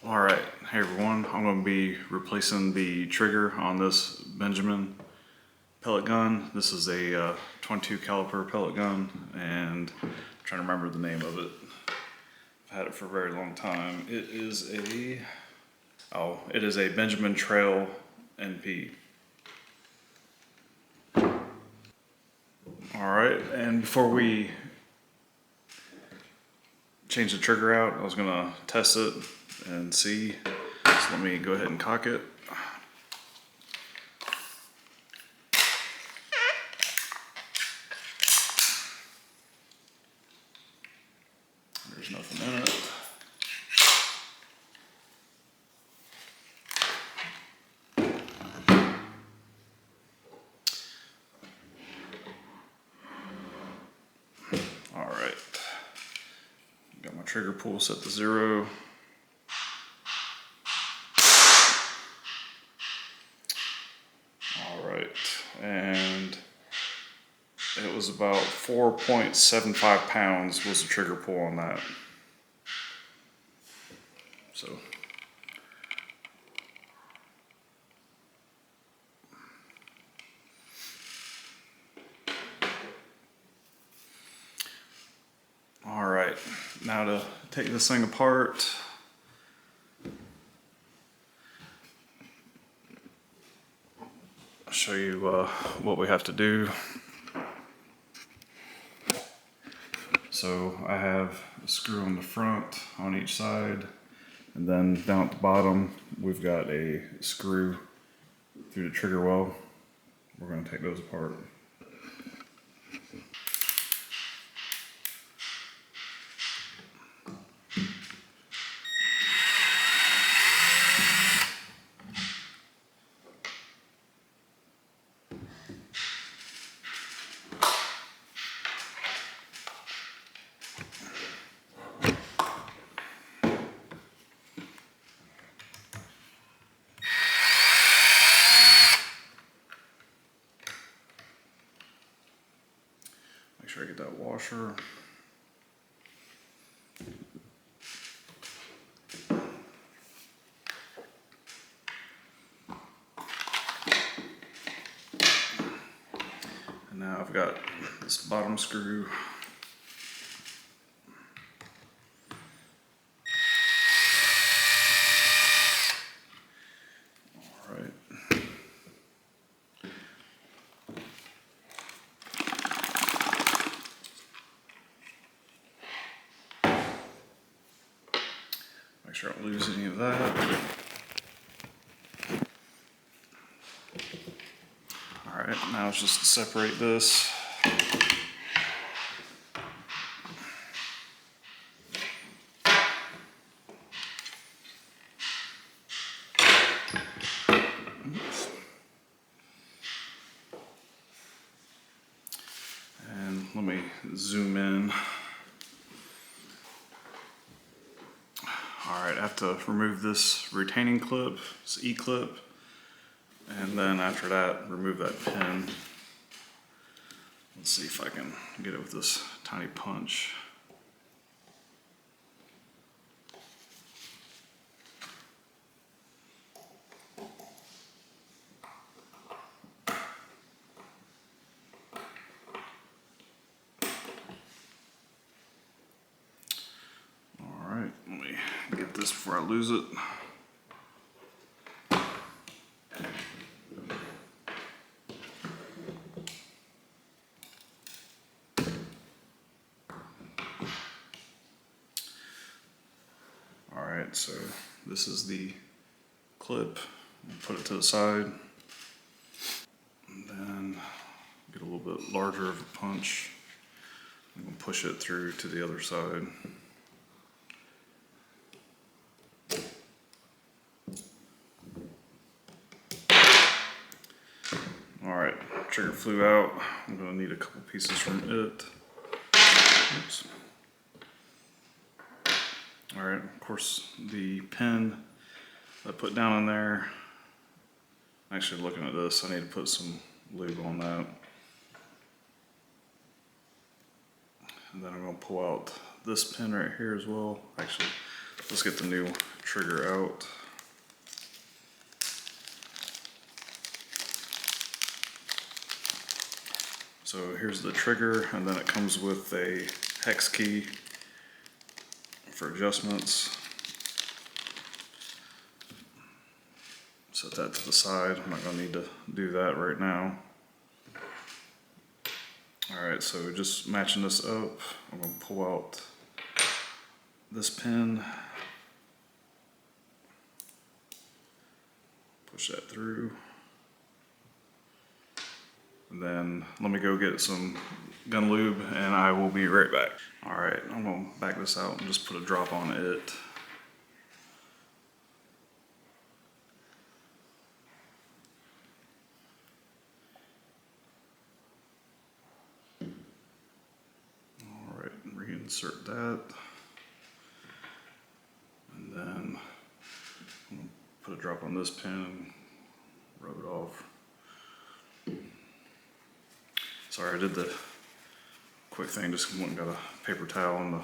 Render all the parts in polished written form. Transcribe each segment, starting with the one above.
Alright, hey everyone, I'm going to be replacing the trigger on this Benjamen pellet gun. This is a 22 caliber pellet gun, and I'm trying to remember the name of it. I've had it for a very long time. It is a Benjamen Trail NP. Alright, and before we change the trigger out, I was going to test it and see. So let me go ahead and cock it. There's nothing in it. Alright. Got my trigger pull set to 0. Alright, and it was about 4.75 pounds was the trigger pull on that. So alright, now to take this thing apart. I'll show you what we have to do. So I have a screw on the front on each side, and then down at the bottom we've got a screw through the trigger well. We're going to take those apart. Make sure I get that washer. And now I've got this bottom screw. Alright. Make sure I don't lose any of that. Alright, now it's just to separate this. Oops. And let me zoom in. Alright, I have to remove this retaining clip, this E-clip, and then after that, remove that pin. Let's see if I can get it with this tiny punch. Alright, let me get this before I lose it. Alright, so this is the clip. Put it to the side. And then get a little bit larger of a punch. I'm going to push it through to the other side. Alright, trigger flew out. I'm going to need a couple pieces from it. Oops. Alright, of course the pin that I put down in there, actually looking at this, I need to put some lube on that. And then I'm going to pull out this pin right here as well. Actually, let's get the new trigger out. So here's the trigger, and then it comes with a hex key for adjustments. Set that to the side. I'm not going to need to do that right now. Alright, so just matching this up, I'm going to pull out this pin, push that through, and then let me go get some gun lube and I will be right back. Alright, I'm going to back this out and just put a drop on it. Alright, reinsert that. And then I'm going to put a drop on this pin and rub it off. Sorry, I did the quick thing, just went and got a paper towel and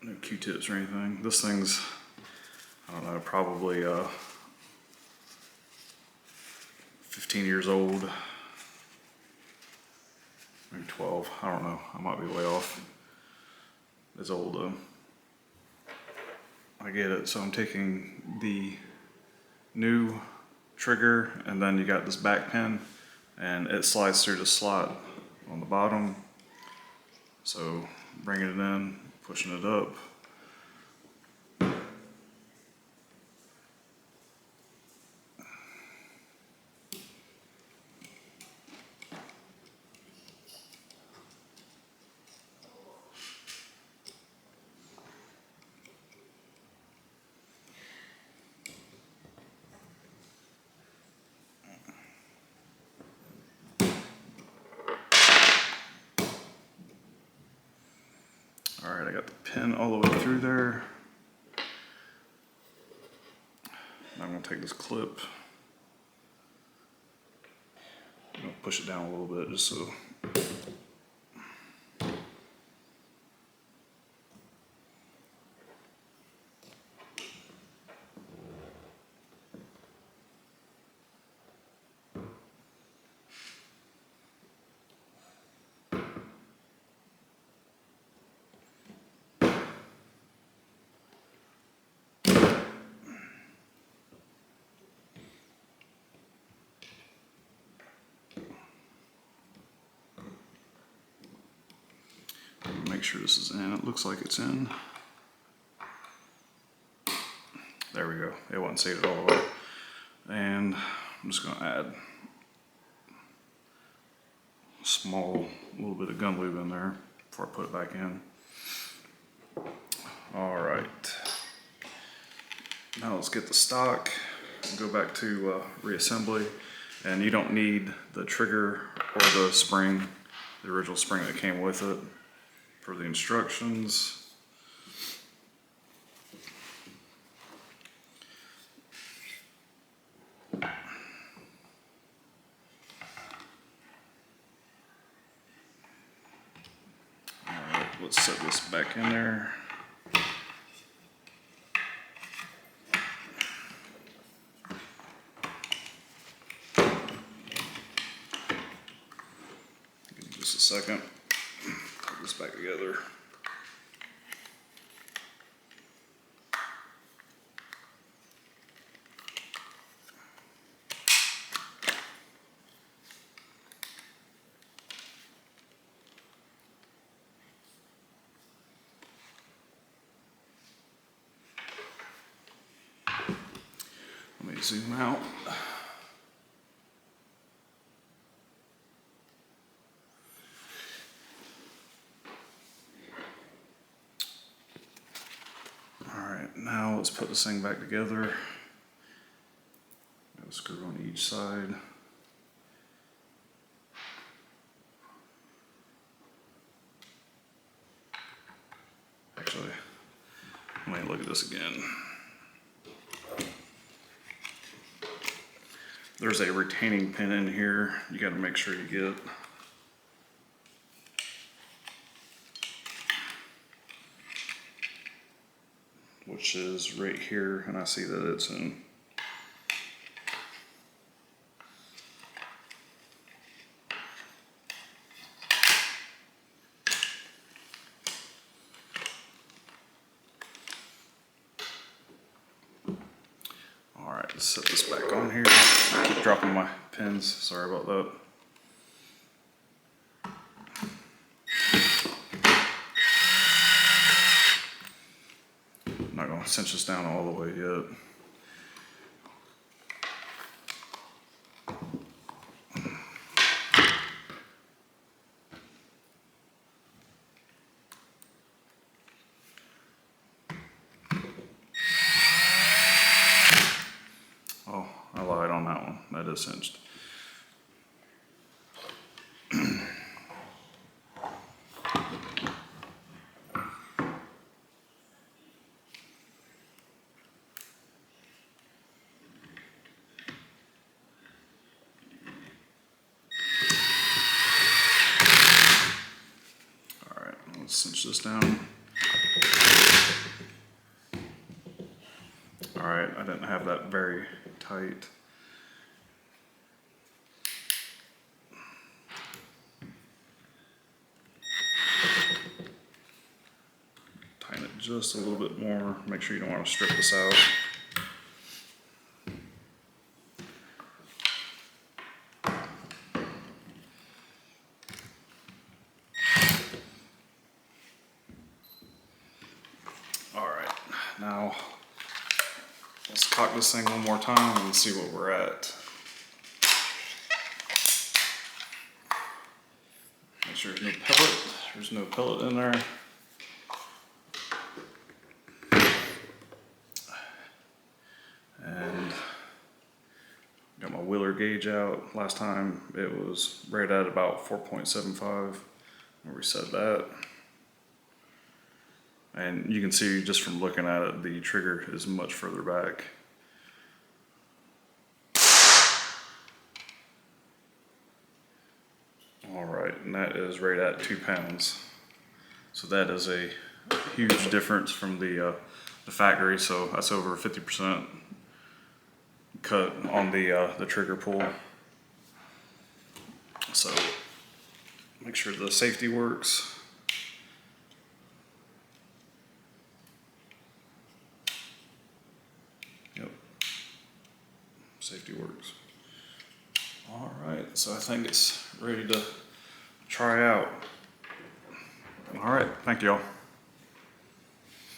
no Q-tips or anything. This thing's, I don't know, probably 15 years old, maybe 12, I don't know, I might be way off. It's old though. I get it, so I'm taking the new trigger and then you got this back pin and it slides through the slot on the bottom. So bringing it in, pushing it up. Alright, I got the pin all the way through there. Now I'm going to take this clip. I'm going to push it down a little bit just so. Make sure this is in. It looks like it's in. There we go. It wasn't seated all the way. And I'm just going to add a small little bit of gun lube in there before I put it back in. Alright. Now let's get the stock and go back to reassembly. And you don't need the trigger or the spring, the original spring that came with it. For the instructions, alright, let's set this back in there. Give me just a second. Put this back together. Let me zoom out. Now let's put this thing back together. Got a screw on each side. Actually, let me look at this again. There's a retaining pin in here. You got to make sure you get. which is right here, and I see that it's in. All right, let's set this back on here. I keep dropping my pins, sorry about that. I'm not gonna cinch this down all the way yet. Oh, I lied on that one. That is cinched. Let's cinch this down. All right, I didn't have that very tight. Tighten it just a little bit more. Make sure you don't want to strip this out. Now, let's cock this thing one more time and see what we're at. Make sure there's no pellet. There's no pellet in there. And got my wheeler gauge out. Last time it was right at about 4.75. I'll reset that. And you can see just from looking at it, the trigger is much further back. All right, and that is right at 2 pounds. So that is a huge difference from the factory. So that's over 50% cut on the trigger pull. So make sure the safety works. Yep, safety works. All right, so I think it's ready to try out. All right, thank you all.